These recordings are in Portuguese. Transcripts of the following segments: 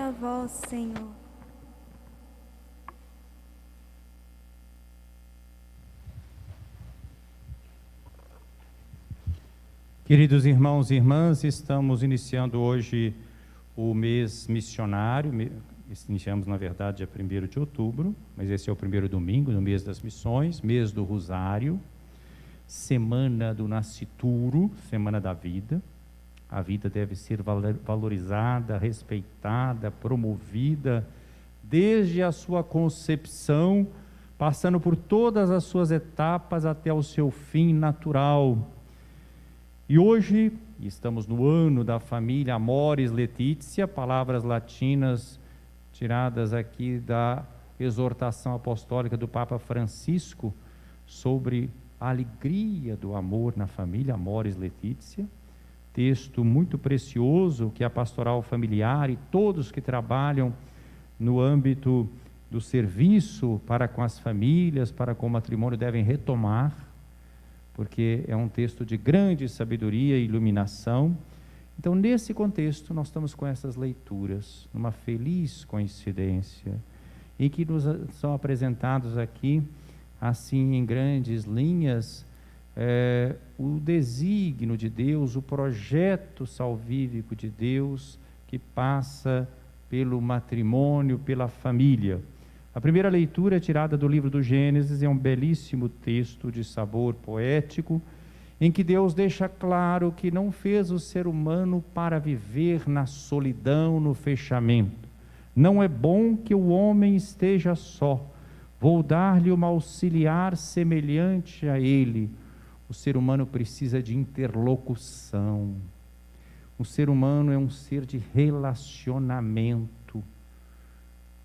a vós, Senhor. Queridos irmãos e irmãs, estamos iniciando hoje o mês missionário. Iniciamos, na verdade, dia 1º de outubro, mas esse é o primeiro domingo no mês das missões, mês do Rosário, semana do nascituro, semana da vida. A vida deve ser valorizada, respeitada, promovida, desde a sua concepção, passando por todas as suas etapas até o seu fim natural. E hoje, estamos no ano da família Amoris Laetitia, palavras latinas tiradas aqui da exortação apostólica do Papa Francisco sobre a alegria do amor na família Amoris Laetitia. Texto muito precioso que a pastoral familiar e todos que trabalham no âmbito do serviço para com as famílias, para com o matrimônio, devem retomar, porque é um texto de grande sabedoria e iluminação. Então, nesse contexto, nós estamos com essas leituras, numa feliz coincidência, em que nos são apresentados aqui, assim, em grandes linhas, o desígnio de Deus, o projeto salvífico de Deus, que passa pelo matrimônio, pela família. A primeira leitura é tirada do livro do Gênesis, é um belíssimo texto de sabor poético, em que Deus deixa claro que não fez o ser humano para viver na solidão, no fechamento. Não é bom que o homem esteja só. Vou dar-lhe uma auxiliar semelhante a ele. O ser humano precisa de interlocução. O ser humano é um ser de relacionamento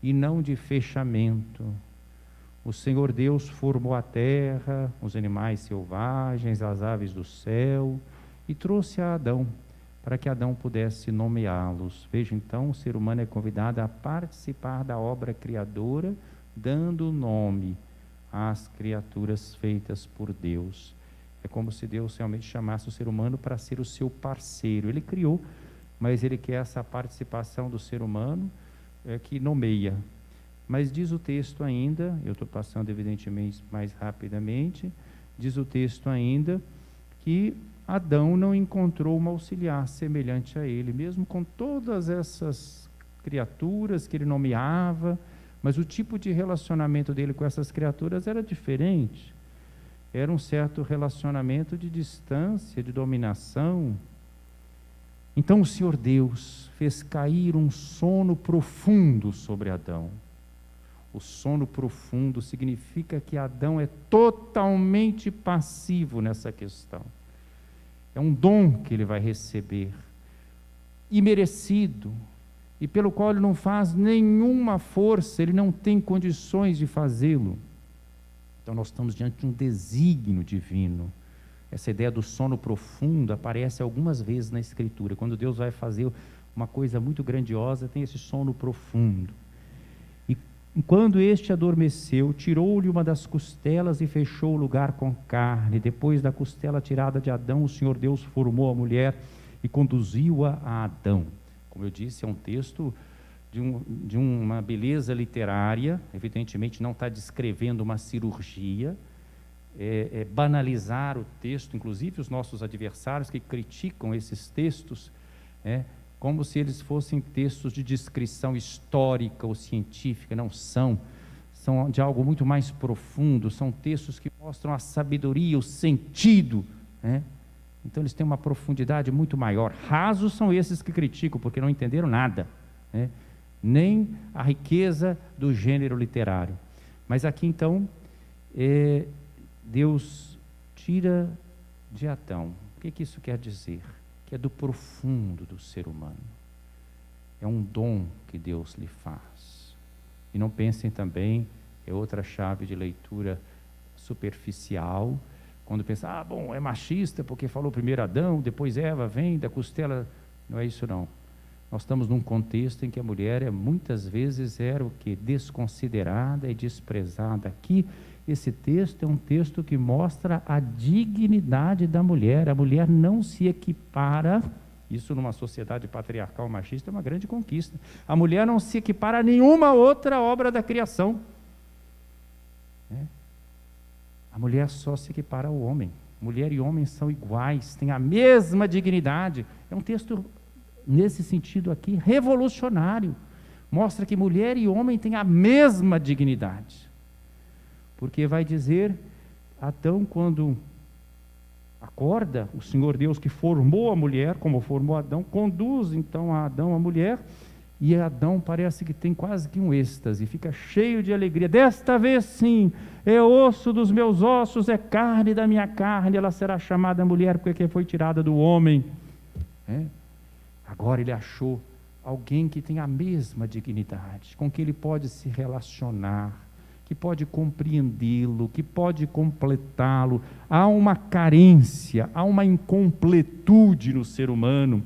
e não de fechamento. O Senhor Deus formou a terra, os animais selvagens, as aves do céu, e trouxe a Adão, para que Adão pudesse nomeá-los. Veja então, o ser humano é convidado a participar da obra criadora, dando nome às criaturas feitas por Deus. É como se Deus realmente chamasse o ser humano para ser o seu parceiro. Ele criou, mas ele quer essa participação do ser humano que nomeia. Mas diz o texto ainda, eu estou passando evidentemente mais rapidamente, diz o texto ainda que Adão não encontrou uma auxiliar semelhante a ele, mesmo com todas essas criaturas que ele nomeava, mas o tipo de relacionamento dele com essas criaturas era diferente. Era um certo relacionamento de distância, de dominação. Então o Senhor Deus fez cair um sono profundo sobre Adão. O sono profundo significa que Adão é totalmente passivo nessa questão. É um dom que ele vai receber, imerecido, e pelo qual ele não faz nenhuma força, ele não tem condições de fazê-lo. Então nós estamos diante de um desígnio divino. Essa ideia do sono profundo aparece algumas vezes na Escritura. Quando Deus vai fazer uma coisa muito grandiosa, tem esse sono profundo. E quando este adormeceu, tirou-lhe uma das costelas e fechou o lugar com carne. Depois da costela tirada de Adão, o Senhor Deus formou a mulher e conduziu-a a Adão. Como eu disse, é um texto de uma beleza literária. Evidentemente não está descrevendo uma cirurgia, banalizar o texto. Inclusive os nossos adversários que criticam esses textos, como se eles fossem textos de descrição histórica ou científica. Não são de algo muito mais profundo, são textos que mostram a sabedoria, o sentido, Então eles têm uma profundidade muito maior. Rasos são esses que criticam, porque não entenderam nada, nem a riqueza do gênero literário. Mas aqui então, Deus tira de Adão. O que isso quer dizer? Que é do profundo do ser humano. É um dom que Deus lhe faz. E não pensem também, é outra chave de leitura superficial, quando pensa, bom, é machista porque falou primeiro Adão, depois Eva, vem da costela. Não é isso não. Nós estamos num contexto em que a mulher muitas vezes era o quê? Desconsiderada e desprezada. Aqui, esse texto é um texto que mostra a dignidade da mulher. A mulher não se equipara Isso numa sociedade patriarcal machista é uma grande conquista. A mulher não se equipara a nenhuma outra obra da criação. A mulher só se equipara ao homem. Mulher e homem são iguais, têm a mesma dignidade. É um texto, nesse sentido aqui, revolucionário. Mostra que mulher e homem têm a mesma dignidade. Porque vai dizer, Adão, quando acorda, o Senhor Deus que formou a mulher, como formou Adão, conduz então a Adão, a mulher, e Adão parece que tem quase que um êxtase, fica cheio de alegria. Desta vez sim, é osso dos meus ossos, é carne da minha carne, ela será chamada mulher porque foi tirada do homem. Agora ele achou alguém que tem a mesma dignidade, com que ele pode se relacionar, que pode compreendê-lo, que pode completá-lo. Há uma carência, há uma incompletude no ser humano.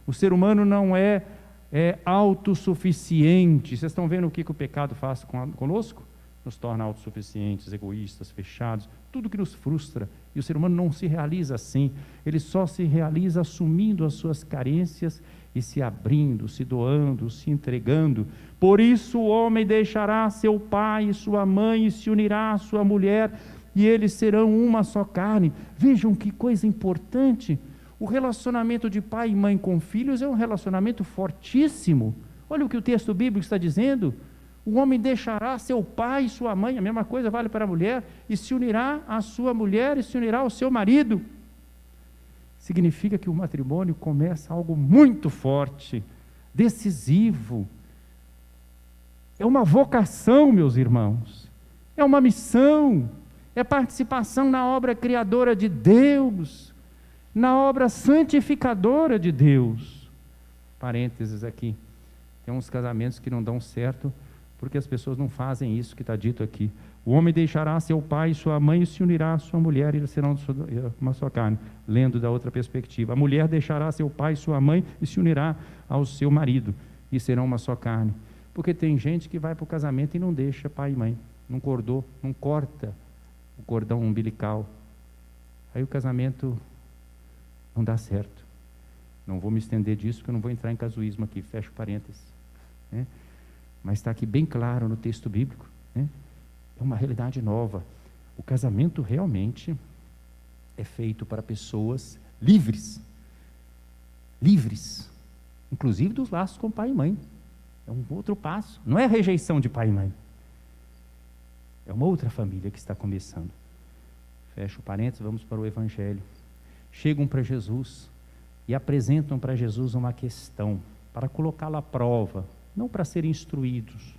O ser humano não é autossuficiente. Vocês estão vendo o que o pecado faz conosco? Nos torna autossuficientes, egoístas, fechados, tudo que nos frustra. E o ser humano não se realiza assim. Ele só se realiza assumindo as suas carências e se abrindo, se doando, se entregando. Por isso o homem deixará seu pai e sua mãe e se unirá à sua mulher, e eles serão uma só carne. Vejam que coisa importante. O relacionamento de pai e mãe com filhos é um relacionamento fortíssimo. Olha o que o texto bíblico está dizendo. O homem deixará seu pai e sua mãe, a mesma coisa vale para a mulher, e se unirá à sua mulher e se unirá ao seu marido. Significa que o matrimônio começa algo muito forte, decisivo. É uma vocação, meus irmãos. É uma missão. É participação na obra criadora de Deus, na obra santificadora de Deus. Parênteses aqui. Tem uns casamentos que não dão certo porque as pessoas não fazem isso que está dito aqui. O homem deixará seu pai e sua mãe e se unirá à sua mulher, e eles serão uma só carne. Lendo da outra perspectiva. A mulher deixará seu pai e sua mãe e se unirá ao seu marido, e serão uma só carne. Porque tem gente que vai para o casamento e não deixa pai e mãe, não corta o cordão umbilical. Aí o casamento não dá certo. Não vou me estender disso, porque eu não vou entrar em casuísmo aqui, fecho parênteses. Mas está aqui bem claro no texto bíblico. É uma realidade nova. O casamento realmente é feito para pessoas livres, inclusive dos laços com pai e mãe. É um outro passo, não é rejeição de pai e mãe, é uma outra família que está começando. Fecho parênteses, vamos para o Evangelho. Chegam para Jesus e apresentam para Jesus uma questão, para colocá-lo à prova, não para serem instruídos.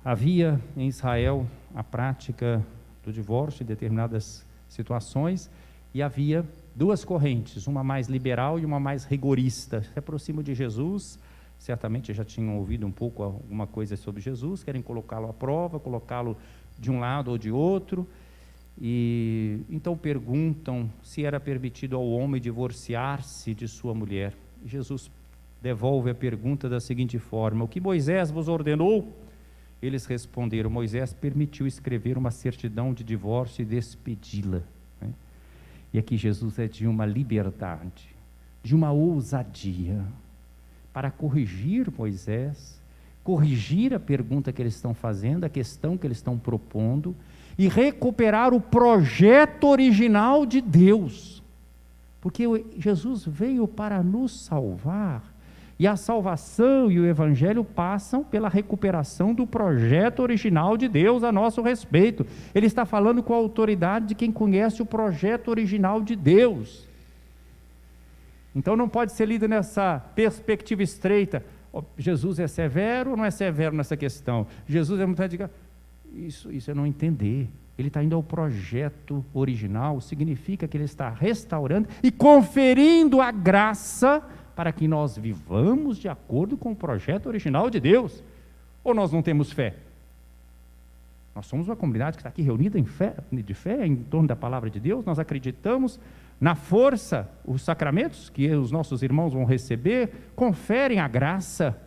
Havia em Israel a prática do divórcio em determinadas situações, e havia duas correntes, uma mais liberal e uma mais rigorista. Se aproximam de Jesus, certamente já tinham ouvido um pouco alguma coisa sobre Jesus, querem colocá-lo à prova, colocá-lo de um lado ou de outro, e então perguntam se era permitido ao homem divorciar-se de sua mulher. E Jesus devolve a pergunta da seguinte forma: o que Moisés vos ordenou? Eles responderam: Moisés permitiu escrever uma certidão de divórcio e despedi-la. E aqui Jesus é de uma liberdade, de uma ousadia, para corrigir Moisés, corrigir a pergunta que eles estão fazendo, a questão que eles estão propondo, e recuperar o projeto original de Deus. Porque Jesus veio para nos salvar, e a salvação e o Evangelho passam pela recuperação do projeto original de Deus a nosso respeito. Ele está falando com a autoridade de quem conhece o projeto original de Deus. Então não pode ser lido nessa perspectiva estreita. Jesus é severo ou não é severo nessa questão? Jesus é muito... Isso é não entender. Ele está indo ao projeto original, significa que ele está restaurando e conferindo a graça para que nós vivamos de acordo com o projeto original de Deus. Ou nós não temos fé? Nós somos uma comunidade que está aqui reunida de fé em torno da palavra de Deus, nós acreditamos na força, os sacramentos que os nossos irmãos vão receber, conferem a graça,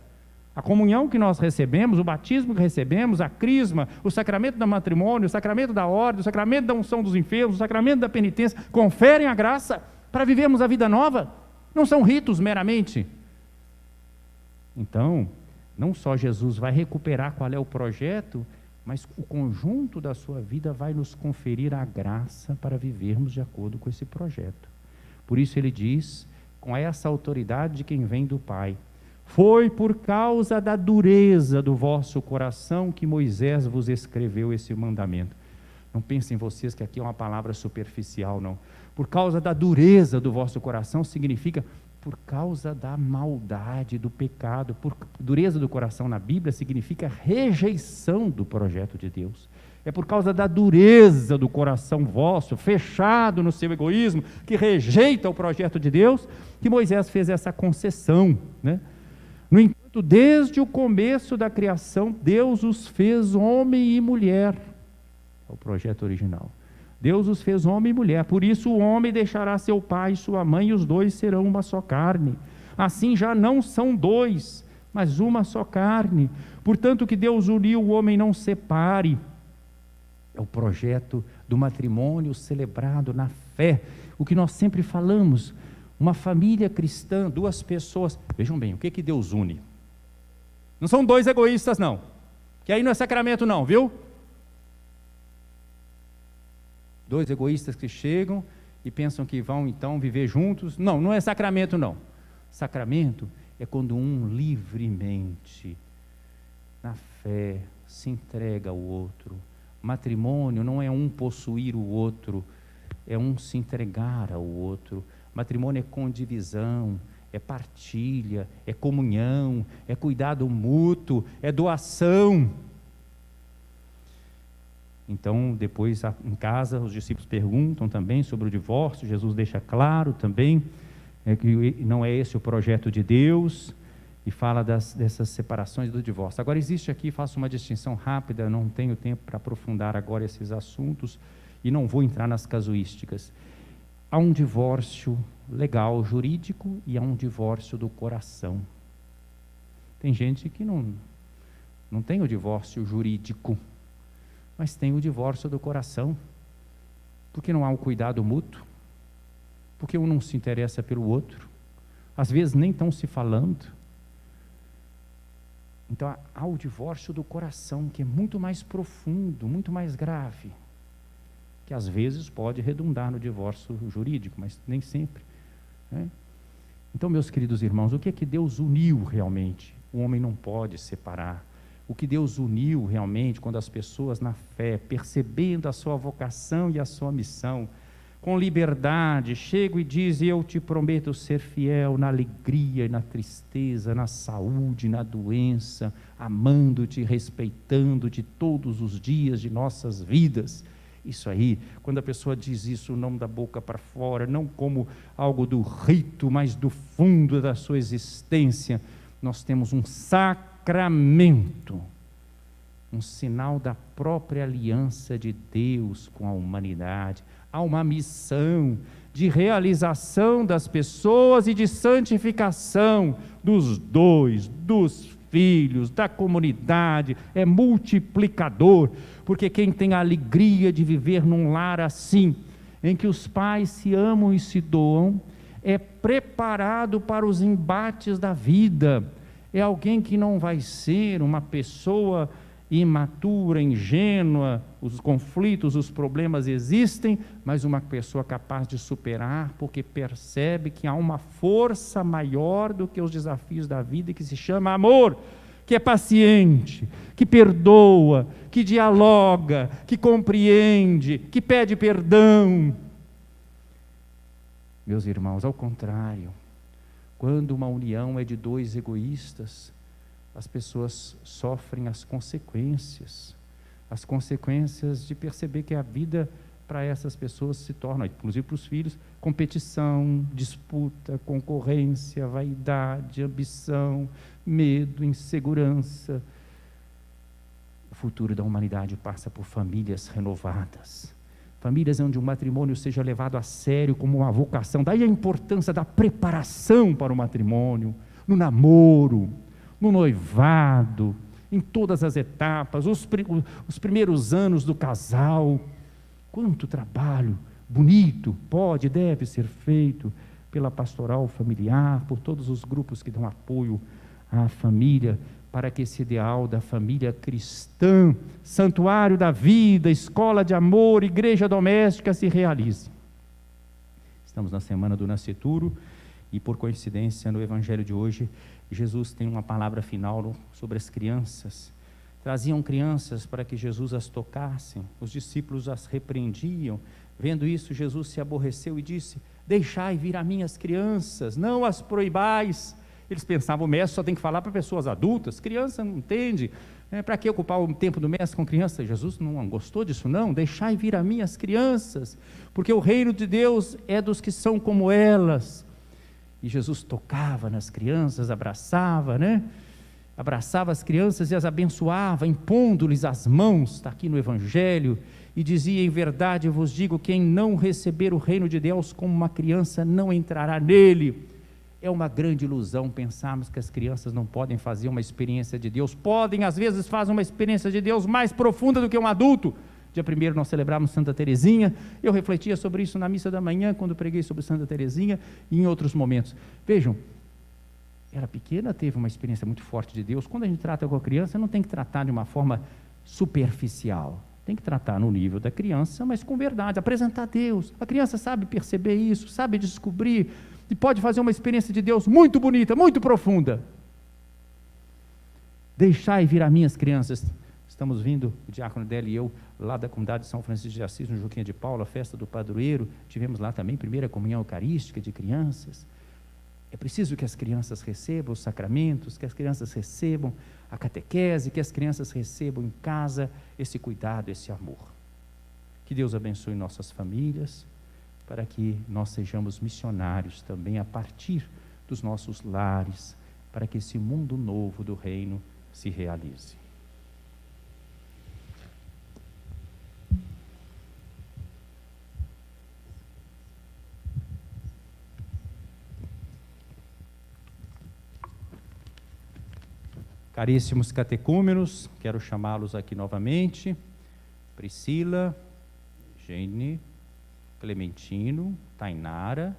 a comunhão que nós recebemos, o batismo que recebemos, a crisma, o sacramento do matrimônio, o sacramento da ordem, o sacramento da unção dos enfermos, o sacramento da penitência, conferem a graça para vivermos a vida nova. Não são ritos meramente. Então, não só Jesus vai recuperar qual é o projeto, mas o conjunto da sua vida vai nos conferir a graça para vivermos de acordo com esse projeto. Por isso ele diz, com essa autoridade de quem vem do Pai: foi por causa da dureza do vosso coração que Moisés vos escreveu esse mandamento. Não pensem vocês que aqui é uma palavra superficial, não. Por causa da dureza do vosso coração significa por causa da maldade, do pecado. Dureza do coração na Bíblia significa rejeição do projeto de Deus. É por causa da dureza do coração vosso, fechado no seu egoísmo, que rejeita o projeto de Deus, que Moisés fez essa concessão, né? No entanto, desde o começo da criação, Deus os fez homem e mulher. É o projeto original. Deus os fez homem e mulher, por isso o homem deixará seu pai e sua mãe, e os dois serão uma só carne. Assim já não são dois, mas uma só carne. Portanto, o que Deus uniu, o homem não separe. É o projeto do matrimônio celebrado na fé. O que nós sempre falamos, uma família cristã, duas pessoas. Vejam bem, o que Deus une? Não são dois egoístas, não. Que aí não é sacramento, não, viu? Dois egoístas que chegam e pensam que vão então viver juntos. Não, não é sacramento, não. Sacramento é quando um livremente, na fé, se entrega ao outro. Matrimônio não é um possuir o outro, é um se entregar ao outro. Matrimônio é condivisão, é partilha, é comunhão, é cuidado mútuo, é doação. Então, depois em casa, os discípulos perguntam também sobre o divórcio. Jesus deixa claro também que não é esse o projeto de Deus, e fala dessas separações do divórcio. Agora, existe aqui, faço uma distinção rápida, não tenho tempo para aprofundar agora esses assuntos, e não vou entrar nas casuísticas. Há um divórcio legal, jurídico, e há um divórcio do coração. Tem gente que não tem o divórcio jurídico, mas tem o divórcio do coração, porque não há o cuidado mútuo, porque um não se interessa pelo outro, às vezes nem estão se falando. Então há o divórcio do coração, que é muito mais profundo, muito mais grave, que às vezes pode redundar no divórcio jurídico, mas nem sempre, né? Então, meus queridos irmãos, o que é que Deus uniu realmente? O homem não pode separar. O que Deus uniu realmente, quando as pessoas na fé, percebendo a sua vocação e a sua missão, com liberdade, chegam e dizem: eu te prometo ser fiel na alegria e na tristeza, na saúde, na doença, amando-te, respeitando-te todos os dias de nossas vidas. Isso aí, quando a pessoa diz isso não da boca para fora, não como algo do rito, mas do fundo da sua existência, nós temos um sacramento, um sinal da própria aliança de Deus com a humanidade. Há uma missão de realização das pessoas e de santificação dos dois, dos filhos, da comunidade. É multiplicador, porque quem tem a alegria de viver num lar assim, em que os pais se amam e se doam, é preparado para os embates da vida. É alguém que não vai ser uma pessoa imatura, ingênua. Os conflitos, os problemas existem, mas uma pessoa capaz de superar, porque percebe que há uma força maior do que os desafios da vida, que se chama amor, que é paciente, que perdoa, que dialoga, que compreende, que pede perdão. Meus irmãos, ao contrário, quando uma união é de dois egoístas, as pessoas sofrem as consequências de perceber que a vida para essas pessoas se torna, inclusive para os filhos, competição, disputa, concorrência, vaidade, ambição, medo, insegurança. O futuro da humanidade passa por famílias renovadas, famílias onde o matrimônio seja levado a sério como uma vocação. Daí a importância da preparação para o matrimônio, no namoro, no noivado, em todas as etapas, os primeiros anos do casal. Quanto trabalho bonito pode e deve ser feito pela pastoral familiar, por todos os grupos que dão apoio à família, para que esse ideal da família cristã, santuário da vida, escola de amor, igreja doméstica se realize. Estamos na semana do Nascituro e, por coincidência, no evangelho de hoje, Jesus tem uma palavra final sobre as crianças. Traziam crianças para que Jesus as tocasse, os discípulos as repreendiam. Vendo isso, Jesus se aborreceu e disse: deixai vir a mim as crianças, não as proibais. Eles pensavam, o mestre só tem que falar para pessoas adultas, criança não entende, para que ocupar o tempo do mestre com criança? Jesus não gostou disso não, deixai vir a mim as crianças, porque o reino de Deus é dos que são como elas. E Jesus tocava nas crianças, abraçava, abraçava as crianças e as abençoava, impondo-lhes as mãos, está aqui no evangelho, e dizia: em verdade eu vos digo, quem não receber o reino de Deus como uma criança não entrará nele. É uma grande ilusão pensarmos que as crianças não podem fazer uma experiência de Deus. Podem, às vezes fazem uma experiência de Deus mais profunda do que um adulto. Dia 1º nós celebramos Santa Teresinha, eu refletia sobre isso na missa da manhã, quando preguei sobre Santa Teresinha, e em outros momentos. Vejam, era pequena, teve uma experiência muito forte de Deus. Quando a gente trata com a criança, não tem que tratar de uma forma superficial, tem que tratar no nível da criança, mas com verdade, apresentar a Deus. A criança sabe perceber isso, sabe descobrir, e pode fazer uma experiência de Deus muito bonita, muito profunda. Deixai vir a mim as crianças. Estamos vindo, o diácono Délio e eu, lá da comunidade de São Francisco de Assis, no Juquinha de Paula, a festa do padroeiro. Tivemos lá também primeira comunhão eucarística de crianças. É preciso que as crianças recebam os sacramentos, que as crianças recebam a catequese, que as crianças recebam em casa esse cuidado, esse amor. Que Deus abençoe nossas famílias, para que nós sejamos missionários também a partir dos nossos lares, para que esse mundo novo do reino se realize. Caríssimos catecúmenos, quero chamá-los aqui novamente: Priscila, Gene, Clementino, Tainara,